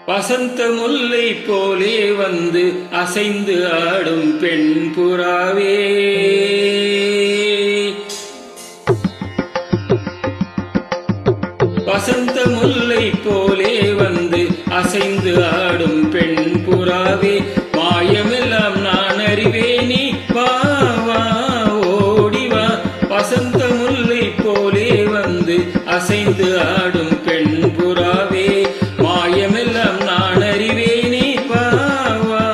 வசந்த முல்லை போலே வந்து அசைந்து ஆடும் பெண் புறாவே, வசந்த முல்லை போலே வந்து அசைந்து ஆடும் பெண் புறாவே, மாயமெல்லாம் நான் அறிவேனே, வா வா ஓடிவா. வசந்த முல்லை போலே வந்து அசைந்து ஆடும் பெண் புறாவே, மாயமெல்லாம் நான் அறிவேனே, வா வா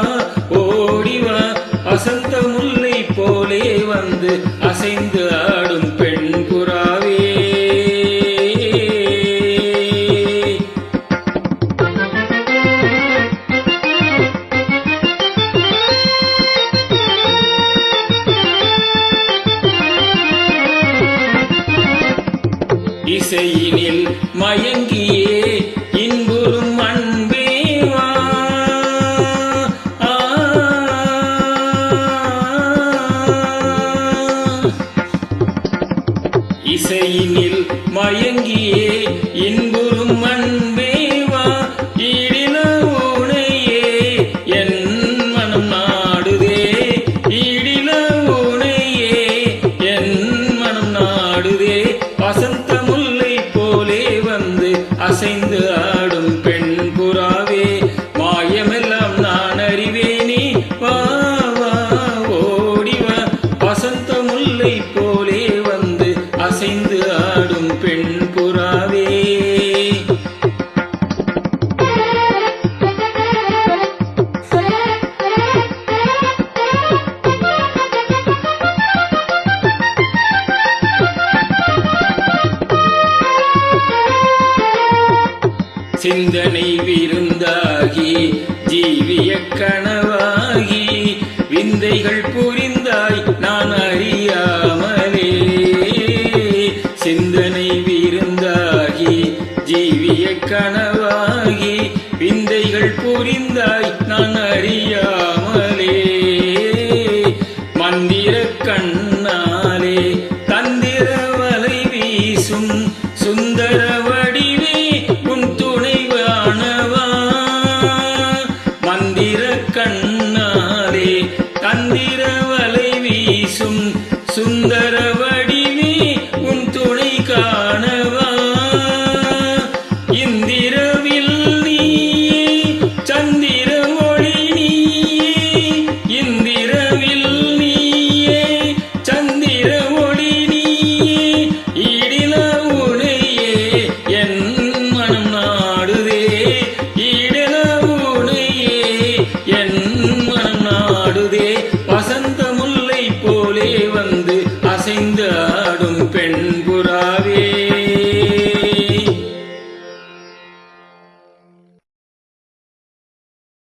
ஓடிவா. வசந்த முல்லை போலே வந்து அசைந்து ஆடும் பெண் புறாவே. இசையினில் மயங்கியே இன்புறும் அன்பே வா, இசையினில் மயங்கியே இன்புறும் அன்பே வா. ஈடில உனையே என் மனம் நாடுதே, ஈடில உனையே என் மனம் நாடுதே. வசந்த முல்லை போலே வந்து அசைந்து ஆடும் பெண் புறாவே, மாயமெல்லாம் நான் அறிவேனே, வா வா ஓடிவா. வசந்த முல்லை போலே வந்து அசைந்து ஆடும் பெண் புறாவே. சிந்தனை விருந்தாகி ஜீவிய கனவாகி விந்தைகள் புரிந்தாய் நான் அறியாமலே, சிந்தனை விருந்தாகி ஜீவிய கனவாகி விந்தைகள் புரிந்தாய் நான் அறியாமலே. மந்திர கண்ணாலே தந்திர வலை வீசும் சுந்தர வடிவே,